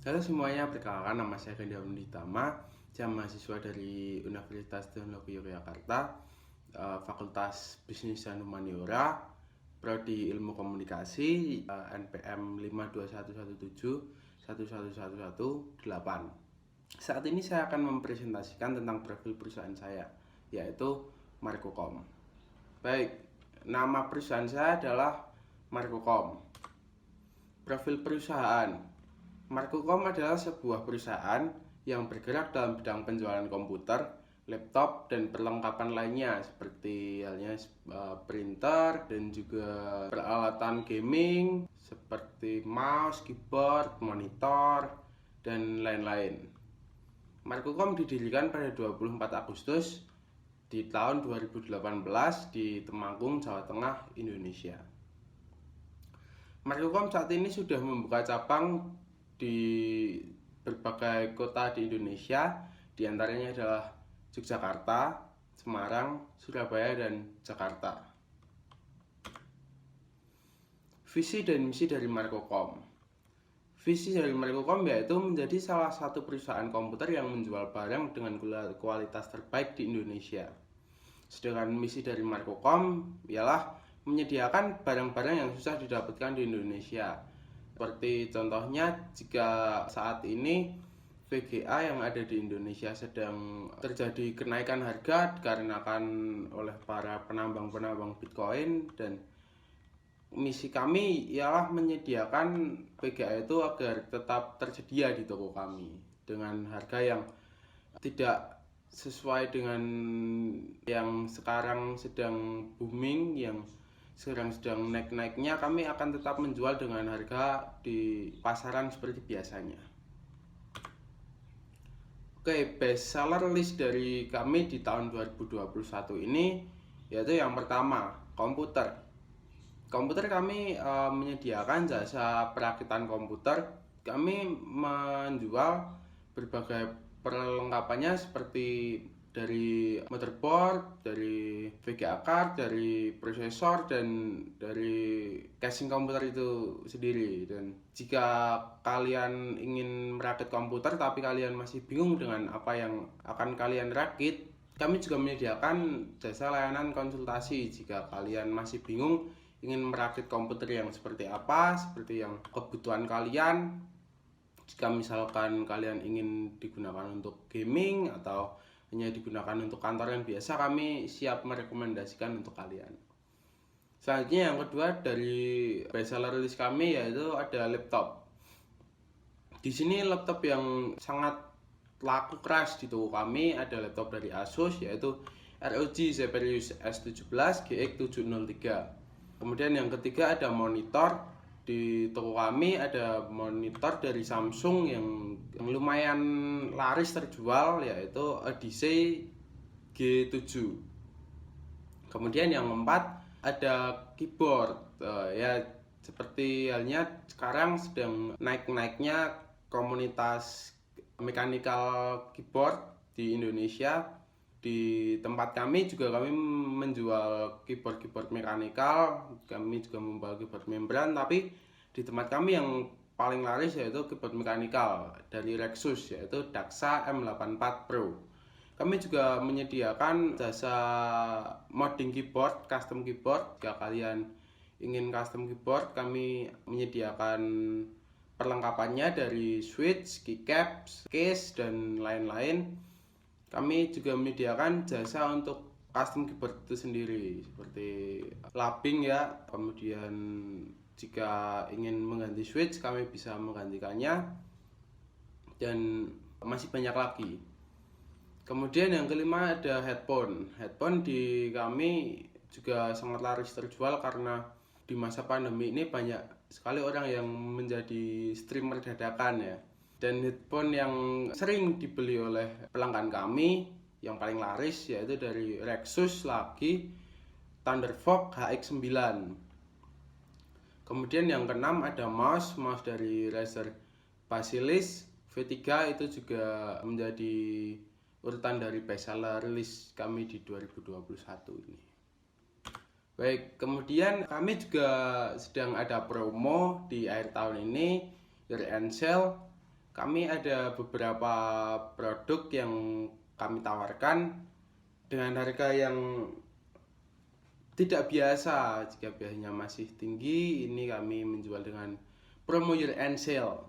Halo semuanya, perkenalkan nama saya Ganda Munditama, saya mahasiswa dari Universitas Teknologi Yogyakarta, Fakultas Bisnis dan Humaniora, Prodi Ilmu Komunikasi, NPM 52117111118. Saat ini saya akan mempresentasikan tentang profil perusahaan saya, yaitu Marcocom. Baik, nama perusahaan saya adalah Marcocom. Profil perusahaan Marcocom adalah sebuah perusahaan yang bergerak dalam bidang penjualan komputer, laptop, dan perlengkapan lainnya seperti halnya printer dan juga peralatan gaming seperti mouse, keyboard, monitor, dan lain-lain. Marcocom didirikan pada 24 Agustus di tahun 2018 di Temanggung, Jawa Tengah, Indonesia. Marcocom saat ini sudah membuka cabang di berbagai kota di Indonesia, diantaranya adalah Yogyakarta, Semarang, Surabaya, dan Jakarta. Visi dan misi dari Marcocom. Visi dari Marcocom yaitu menjadi salah satu perusahaan komputer yang menjual barang dengan kualitas terbaik di Indonesia. Sedangkan misi dari Marcocom ialah menyediakan barang-barang yang susah didapatkan di Indonesia. Seperti contohnya, jika saat ini VGA yang ada di Indonesia sedang terjadi kenaikan harga dikarenakan oleh para penambang-penambang Bitcoin, dan misi kami ialah menyediakan VGA itu agar tetap tersedia di toko kami dengan harga yang tidak sesuai dengan yang sekarang sedang booming, yang sekarang sedang naik-naiknya. Kami akan tetap menjual dengan harga di pasaran seperti biasanya. Oke, best seller list dari kami di tahun 2021 ini yaitu yang pertama, komputer. Komputer kami menyediakan jasa perakitan komputer. Kami menjual berbagai perlengkapannya seperti dari motherboard, dari VGA card, dari prosesor, dan dari casing komputer itu sendiri. Dan jika kalian ingin merakit komputer tapi kalian masih bingung dengan apa yang akan kalian rakit, kami juga menyediakan jasa layanan konsultasi. Jika kalian masih bingung ingin merakit komputer yang seperti apa, seperti yang kebutuhan kalian, jika misalkan kalian ingin digunakan untuk gaming atau hanya digunakan untuk kantor yang biasa, kami siap merekomendasikan untuk kalian. Selanjutnya yang kedua dari best seller list kami yaitu ada laptop. Di sini laptop yang sangat laku keras di toko kami ada laptop dari Asus yaitu ROG Zephyrus S17 GX703. Kemudian yang ketiga ada monitor. Di toko kami ada monitor dari Samsung yang lumayan laris terjual yaitu Odyssey G7. Kemudian yang keempat ada keyboard. Ya seperti halnya sekarang sedang naik-naiknya komunitas mechanical keyboard di Indonesia. Di tempat kami juga kami menjual keyboard mechanical, kami juga membawa keyboard membran, tapi di tempat kami yang paling laris yaitu keyboard mechanical dari Rexus yaitu Daxa M84 Pro. Kami juga menyediakan jasa modding keyboard, custom keyboard. Jika kalian ingin custom keyboard, kami menyediakan perlengkapannya dari switch, keycaps, case, dan lain-lain. Kami juga menyediakan jasa untuk custom keyboard itu sendiri seperti lapping ya. Kemudian jika ingin mengganti switch kami bisa menggantikannya, dan masih banyak lagi. Kemudian yang kelima ada headphone. Headphone di kami juga sangat laris terjual karena di masa pandemi ini banyak sekali orang yang menjadi streamer dadakan ya. Dan headphone yang sering dibeli oleh pelanggan kami yang paling laris yaitu dari Rexus lagi Thunderfox HX9. Kemudian yang keenam ada mouse dari Razer Baselis V3, itu juga menjadi urutan dari best seller list kami di 2021 ini. Baik, kemudian kami juga sedang ada promo di akhir tahun ini, year end sale. kami ada beberapa produk yang kami tawarkan dengan harga yang tidak biasa. Jika biasanya masih tinggi, ini kami menjual dengan promo year end sale.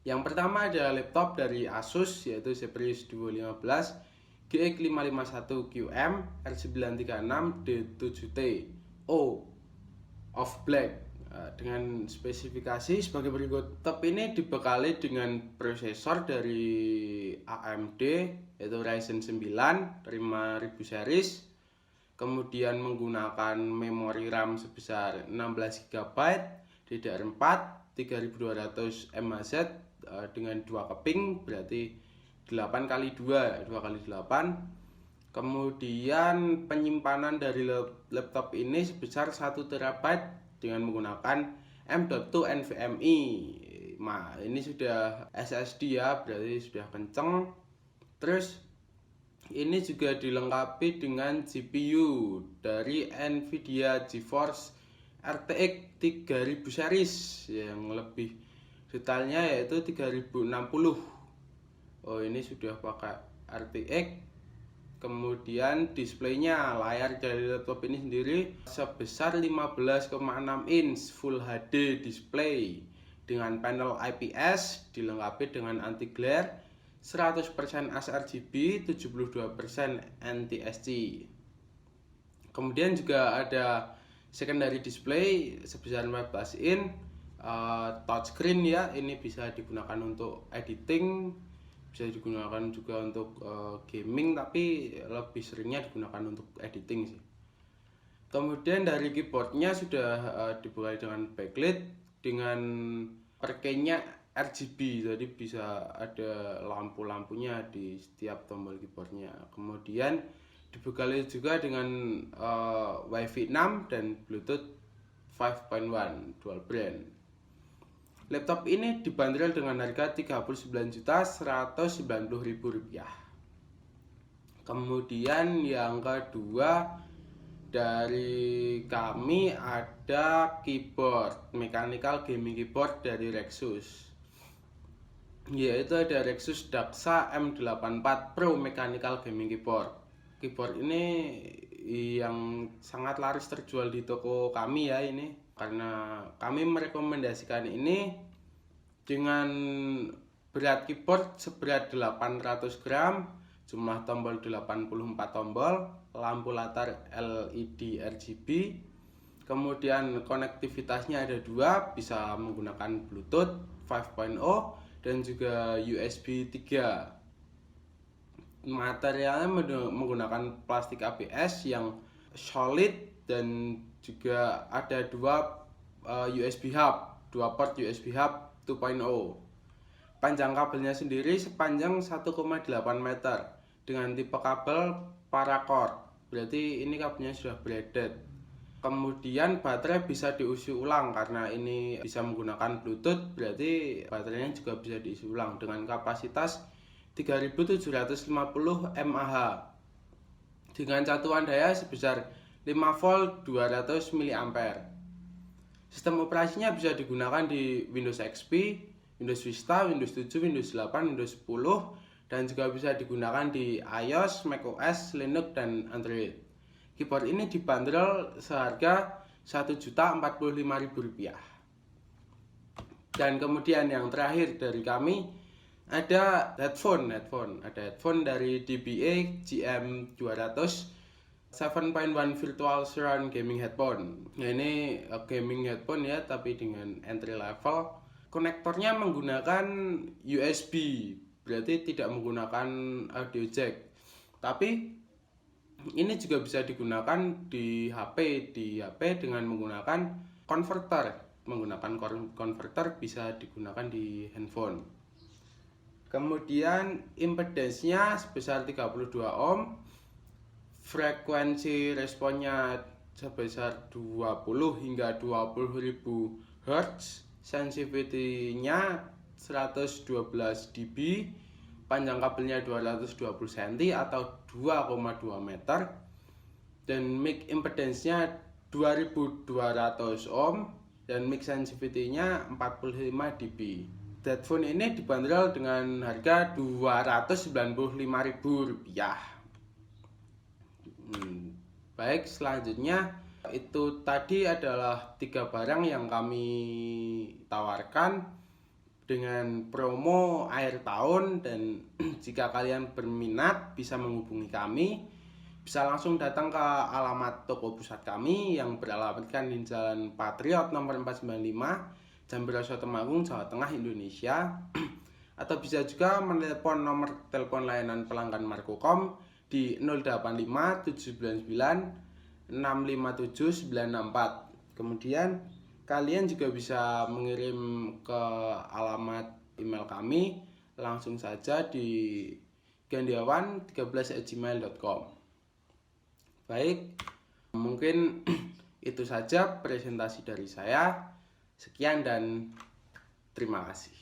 Yang pertama ada laptop dari Asus, yaitu Zephyrus Duo 15 GX 551QM R936 D7T O of Black dengan spesifikasi sebagai berikut. Laptop ini dibekali dengan prosesor dari AMD yaitu Ryzen 9 5000 series, kemudian menggunakan memori RAM sebesar 16 GB DDR4 3200 MHz dengan 2 keping, berarti 8x2 2x8. Kemudian penyimpanan dari laptop ini sebesar 1 TB dengan menggunakan M.2 NVMe. Nah, ini sudah SSD ya, berarti sudah kenceng. Terus ini juga dilengkapi dengan GPU dari Nvidia GeForce RTX 3000 series, yang lebih detailnya yaitu 3060. Oh, ini sudah pakai RTX. Kemudian displaynya, layar dari laptop ini sendiri sebesar 15,6 inch Full HD display dengan panel IPS, dilengkapi dengan anti glare, 100% sRGB, 72% NTSC. Kemudian juga ada secondary display sebesar 14 inch touchscreen ya. Ini bisa digunakan untuk editing, bisa digunakan juga untuk gaming, tapi lebih seringnya digunakan untuk editing sih. Kemudian dari keyboardnya sudah dibuat dengan backlit dengan perkeynya RGB, jadi bisa ada lampu-lampunya di setiap tombol keyboardnya. Kemudian dibekali juga dengan Wi-Fi 6 dan Bluetooth 5.1 dual band. Laptop ini dibanderol dengan harga Rp39.190.000. Kemudian yang kedua dari kami ada keyboard mechanical gaming keyboard dari Rexus, yaitu ada Rexus Daxa M84 Pro Mechanical Gaming Keyboard. Keyboard ini yang sangat laris terjual di toko kami ya, ini karena kami merekomendasikan ini dengan berat keyboard seberat 800 gram, jumlah tombol 84 tombol, lampu latar LED RGB, kemudian konektivitasnya ada 2, bisa menggunakan Bluetooth 5.0 dan juga USB 3. Materialnya menggunakan plastik ABS yang solid dan juga ada 2 USB hub, 2 port USB hub 2.0. Panjang kabelnya sendiri sepanjang 1,8 meter dengan tipe kabel paracord, berarti ini kabelnya sudah braided. Kemudian baterai bisa diisi ulang karena ini bisa menggunakan Bluetooth, berarti baterainya juga bisa diisi ulang dengan kapasitas 3750 mAh dengan satuan daya sebesar 5 volt 200 mA. Sistem operasinya bisa digunakan di Windows XP, Windows Vista, Windows 7, Windows 8, Windows 10, dan juga bisa digunakan di iOS, macOS, Linux, dan Android. Keyboard ini dibanderol seharga Rp1.045.000. Dan kemudian yang terakhir dari kami ada headphone dari DBA GM200 7.1 Virtual Surround Gaming Headphone. Nah, ini gaming headphone ya, tapi dengan entry level. Konektornya menggunakan USB, berarti tidak menggunakan audio jack. Tapi ini juga bisa digunakan di HP dengan menggunakan converter. Menggunakan converter bisa digunakan di handphone. Kemudian impedance-nya sebesar 32 ohm, frekuensi responnya sebesar 20 hingga 20.000 Hz, sensitivity-nya 112 dB, panjang kabelnya 220 cm atau 2,2 meter, dan mic impedance-nya 2200 ohm dan mic sensitivity-nya 45 dB. Headphone ini dibanderol dengan harga Rp295.000. Baik, selanjutnya itu tadi adalah 3 barang yang kami tawarkan dengan promo akhir tahun, dan jika kalian berminat bisa menghubungi kami. Bisa langsung datang ke alamat toko pusat kami yang beralamatkan di Jalan Patriot nomor 495, Jambreso, Temanggung, Jawa Tengah, Indonesia. Atau bisa juga menelepon nomor telepon layanan pelanggan Marcocom di 085 799 657 964. Kemudian kalian juga bisa mengirim ke alamat email kami langsung saja di gandiawan13@gmail.com. Baik, mungkin itu saja presentasi dari saya. Sekian dan terima kasih.